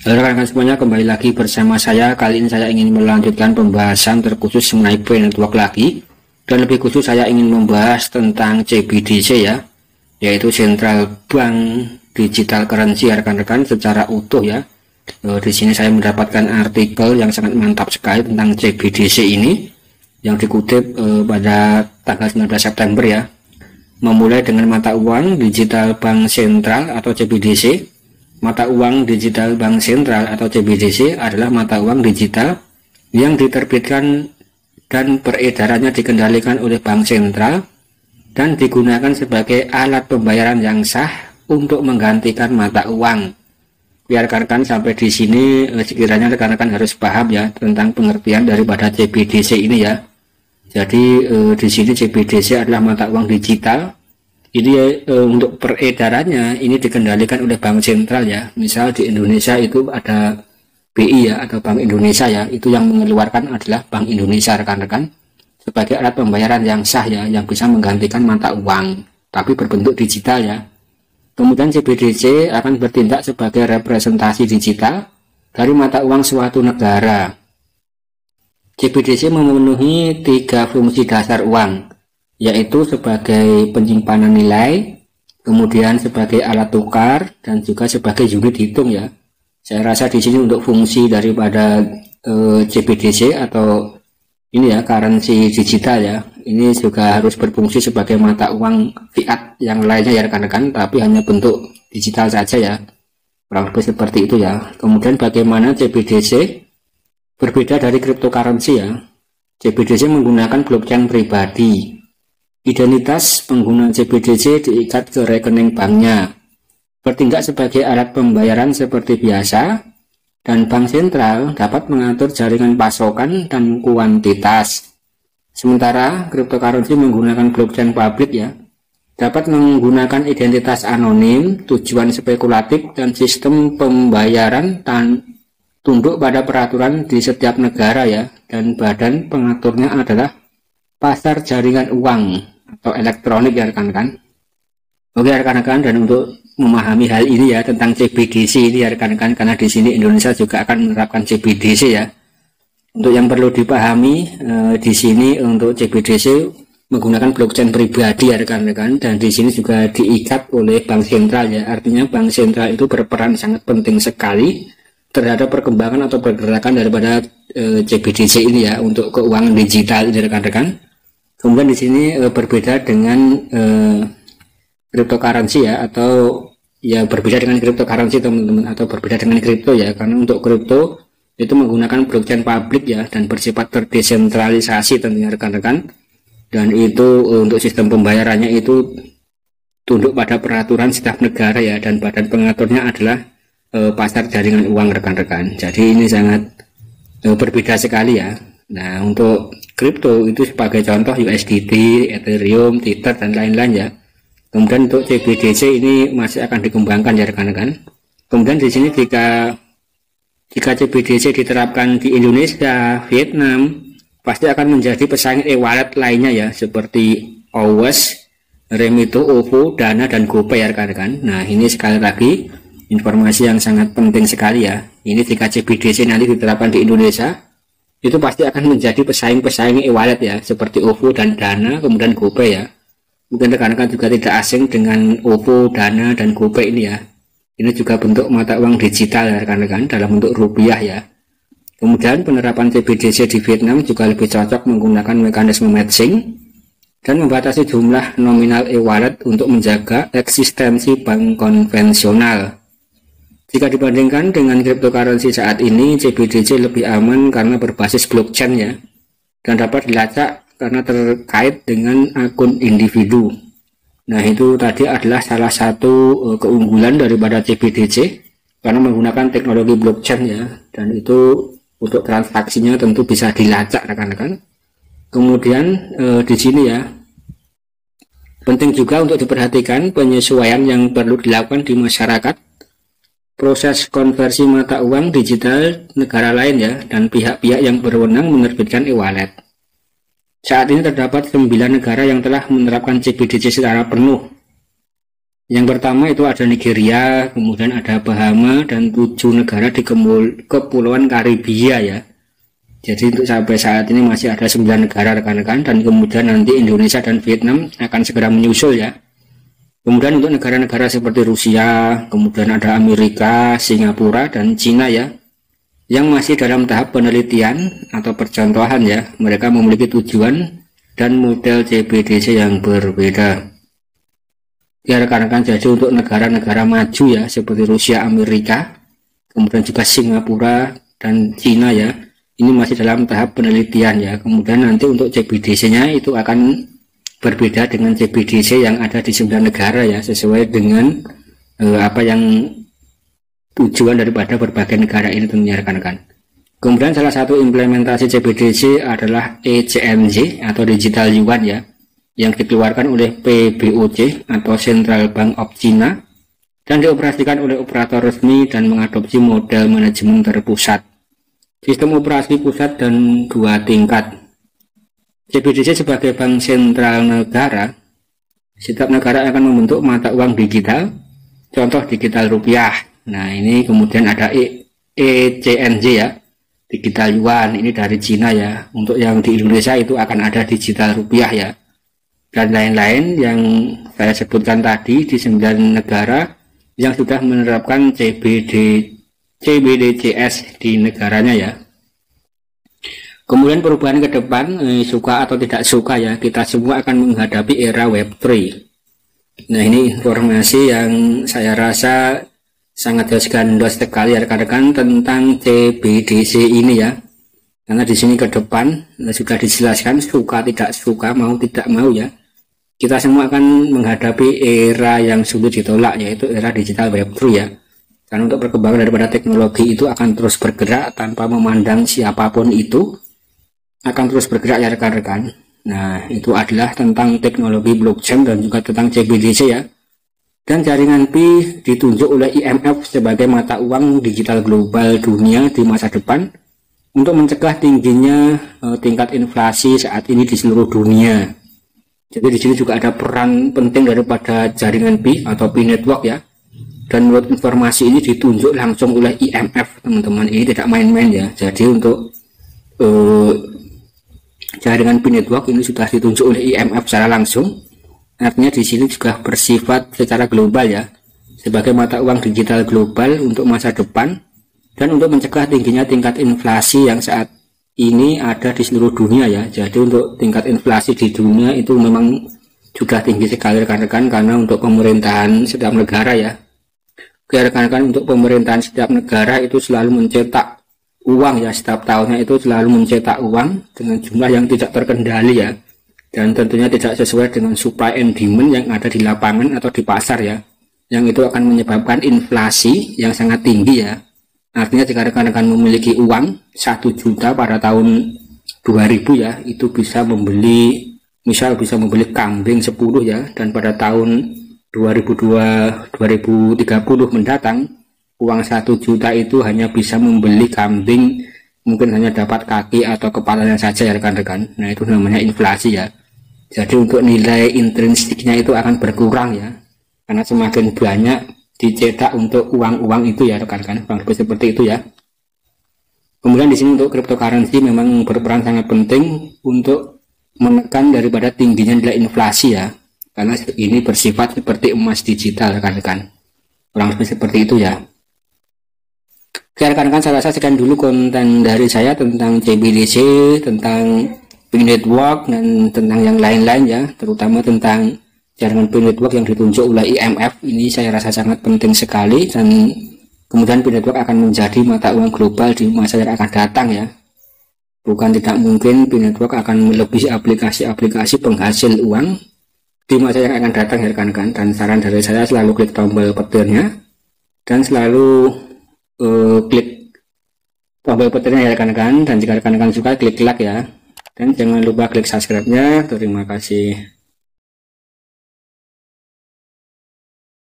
Halo rekan-rekan semuanya, kembali lagi bersama saya. Kali ini saya ingin melanjutkan pembahasan terkhusus mengenai Brain Network lagi. Dan lebih khusus saya ingin membahas tentang CBDC ya, yaitu Central Bank Digital Currency ya rekan-rekan, secara utuh ya. Di sini saya mendapatkan artikel yang sangat mantap sekali tentang CBDC ini, yang dikutip pada tanggal 19 September ya. Memulai dengan mata uang digital bank sentral atau CBDC. Mata uang digital bank sentral atau CBDC adalah mata uang digital yang diterbitkan dan peredarannya dikendalikan oleh bank sentral dan digunakan sebagai alat pembayaran yang sah untuk menggantikan mata uang. Biar rekan-rekan sampai di sini sekiranya rekan-rekan harus paham ya tentang pengertian daripada CBDC ini ya. Jadi di sini CBDC adalah mata uang digital. Ini untuk peredarannya ini dikendalikan oleh bank sentral ya. Misal di Indonesia itu ada BI ya, atau Bank Indonesia ya, itu yang mengeluarkan adalah Bank Indonesia rekan-rekan, sebagai alat pembayaran yang sah ya, yang bisa menggantikan mata uang tapi berbentuk digital ya. Kemudian CBDC akan bertindak sebagai representasi digital dari mata uang suatu negara. CBDC memenuhi 3 fungsi dasar uang, yaitu sebagai penyimpanan nilai, kemudian sebagai alat tukar, dan juga sebagai unit hitung ya. Saya rasa di sini untuk fungsi daripada CBDC atau ini ya, currency digital ya, ini juga harus berfungsi sebagai mata uang fiat yang lainnya ya rekan-rekan, tapi hanya bentuk digital saja ya, kurang lebih seperti itu ya. Kemudian bagaimana CBDC berbeda dari cryptocurrency ya? CBDC menggunakan blockchain pribadi. Identitas pengguna CBDC diikat ke rekening banknya, bertindak sebagai alat pembayaran seperti biasa, dan bank sentral dapat mengatur jaringan pasokan dan kuantitas. Sementara cryptocurrency menggunakan blockchain publik ya, dapat menggunakan identitas anonim, tujuan spekulatif, dan sistem pembayaran tunduk pada peraturan di setiap negara ya, dan badan pengaturnya adalah pasar jaringan uang atau elektronik ya rekan-rekan. Oke rekan-rekan, dan untuk memahami hal ini ya tentang CBDC ini ya rekan-rekan, karena di sini Indonesia juga akan menerapkan CBDC ya. Untuk yang perlu dipahami di sini untuk CBDC menggunakan blockchain pribadi ya rekan-rekan, dan di sini juga diikat oleh bank sentral ya. Artinya bank sentral itu berperan sangat penting sekali terhadap perkembangan atau pergerakan daripada CBDC ini ya, untuk keuangan digital ini rekan-rekan. Kemudian di sini berbeda dengan cryptocurrency ya, atau ya berbeda dengan cryptocurrency teman-teman, atau berbeda dengan kripto ya, karena untuk kripto itu menggunakan blockchain publik ya, dan bersifat terdesentralisasi tentunya rekan-rekan, dan itu untuk sistem pembayarannya itu tunduk pada peraturan setiap negara ya, dan badan pengaturnya adalah pasar jaringan uang rekan-rekan. Jadi ini sangat berbeda sekali ya. Nah untuk kripto itu sebagai contoh USDT, Ethereum, Tether, dan lain-lain ya. Kemudian untuk CBDC ini masih akan dikembangkan ya rekan-rekan. Kemudian di sini jika CBDC diterapkan di Indonesia, Vietnam, pasti akan menjadi pesaing e-wallet lainnya ya, seperti OWOS, Remito, OVO, Dana, dan GoPay ya rekan-rekan. Nah ini sekali lagi informasi yang sangat penting sekali ya. Ini jika CBDC nanti diterapkan di Indonesia, itu pasti akan menjadi pesaing-pesaing e-wallet ya, seperti OVO dan Dana, kemudian GoPay ya. Mungkin rekan-rekan juga tidak asing dengan OVO, Dana, dan GoPay ini ya. Ini juga bentuk mata uang digital ya rekan-rekan, dalam bentuk rupiah ya. Kemudian penerapan CBDC di Vietnam juga lebih cocok menggunakan mekanisme matching dan membatasi jumlah nominal e-wallet untuk menjaga eksistensi bank konvensional. Jika dibandingkan dengan cryptocurrency saat ini, CBDC lebih aman karena berbasis blockchain ya, dan dapat dilacak karena terkait dengan akun individu. Nah itu tadi adalah salah satu keunggulan daripada CBDC, karena menggunakan teknologi blockchain ya, dan itu untuk transaksinya tentu bisa dilacak rekan-rekan. Kemudian di sini ya, penting juga untuk diperhatikan penyesuaian yang perlu dilakukan di masyarakat. Proses konversi mata uang digital negara lain ya, dan pihak-pihak yang berwenang menerbitkan e-wallet. Saat ini terdapat 9 negara yang telah menerapkan CBDC secara penuh. Yang pertama itu ada Nigeria, kemudian ada Bahama, dan 7 negara di Kepulauan Karibia ya. Jadi untuk sampai saat ini masih ada 9 negara rekan-rekan, dan kemudian nanti Indonesia dan Vietnam akan segera menyusul ya. Kemudian untuk negara-negara seperti Rusia, kemudian ada Amerika, Singapura, dan Cina ya, yang masih dalam tahap penelitian atau percontohan ya. Mereka memiliki tujuan dan model CBDC yang berbeda. Ya rekan-rekan, jadi untuk negara-negara maju ya seperti Rusia, Amerika, kemudian juga Singapura dan Cina ya, ini masih dalam tahap penelitian ya. Kemudian nanti untuk CBDC-nya itu akan berbeda dengan CBDC yang ada di 9 negara ya, sesuai dengan apa yang tujuan daripada berbagai negara ini tentunya rekan-rekan. Kemudian salah satu implementasi CBDC adalah ECNY atau Digital Yuan ya, yang dikeluarkan oleh PBOC atau Central Bank of China dan dioperasikan oleh operator resmi dan mengadopsi model manajemen terpusat, sistem operasi pusat dan 2 tingkat. CBDC sebagai bank sentral negara, setiap negara akan membentuk mata uang digital, contoh digital rupiah. Nah ini kemudian ada ECNY ya, digital yuan, ini dari Cina ya. Untuk yang di Indonesia itu akan ada digital rupiah ya, dan lain-lain yang saya sebutkan tadi di 9 negara yang sudah menerapkan CBDCS di negaranya ya. Kemudian perubahan ke depan, suka atau tidak suka ya, kita semua akan menghadapi era Web3. Nah ini informasi yang saya rasa sangat gandos sekali ya rekan-rekan tentang CBDC ini ya. Karena di sini ke depan sudah dijelaskan suka tidak suka, mau tidak mau ya, kita semua akan menghadapi era yang sulit ditolak, yaitu era digital Web3 ya. Karena untuk perkembangan daripada teknologi itu akan terus bergerak tanpa memandang siapapun, itu akan terus bergerak ya rekan-rekan. Nah itu adalah tentang teknologi blockchain dan juga tentang CBDC ya. Dan jaringan Pi ditunjuk oleh IMF sebagai mata uang digital global dunia di masa depan untuk mencegah tingginya tingkat inflasi saat ini di seluruh dunia. Jadi di sini juga ada peran penting daripada jaringan Pi atau Pi Network ya. Dan menurut informasi ini ditunjuk langsung oleh IMF teman-teman, ini tidak main-main ya. Jadi untuk jaringan Pi Network ini sudah ditunjuk oleh IMF secara langsung. Artinya di sini juga bersifat secara global ya, sebagai mata uang digital global untuk masa depan dan untuk mencegah tingginya tingkat inflasi yang saat ini ada di seluruh dunia ya. Jadi untuk tingkat inflasi di dunia itu memang sudah tinggi sekali rekan-rekan, karena untuk pemerintahan setiap negara ya. Rekan-rekan, untuk pemerintahan setiap negara itu selalu mencetak uang ya, setiap tahunnya itu selalu mencetak uang dengan jumlah yang tidak terkendali ya. Dan tentunya tidak sesuai dengan supply and demand yang ada di lapangan atau di pasar ya, yang itu akan menyebabkan inflasi yang sangat tinggi ya. Artinya jika rekan-rekan memiliki uang 1 juta pada tahun 2000 ya, itu bisa membeli, misal bisa membeli kambing 10 ya, dan pada tahun 2030 mendatang uang 1 juta itu hanya bisa membeli kambing, mungkin hanya dapat kaki atau kepalanya saja ya rekan-rekan. Nah itu namanya inflasi ya. Jadi untuk nilai intrinsiknya itu akan berkurang ya, karena semakin banyak dicetak untuk uang-uang itu ya rekan-rekan, seperti itu ya. Kemudian di sini untuk cryptocurrency memang berperan sangat penting untuk menekan daripada tingginya nilai inflasi ya, karena ini bersifat seperti emas digital rekan-rekan, kurang lebih seperti itu ya. Oke rekan-rekan, saya rasa sekian dulu konten dari saya tentang CBDC, tentang Pi Network, dan tentang yang lain-lain ya, terutama tentang jaringan Pi Network yang ditunjuk oleh IMF. Ini saya rasa sangat penting sekali, dan kemudian Pi Network akan menjadi mata uang global di masa yang akan datang ya. Bukan tidak mungkin Pi Network akan melebihi aplikasi-aplikasi penghasil uang di masa yang akan datang ya rekan-rekan. Dan saran dari saya selalu klik tombol petirnya dan selalu klik tombol petirnya ya rekan-rekan, dan jika rekan-rekan suka klik like ya, dan jangan lupa klik subscribe-nya. Terima kasih.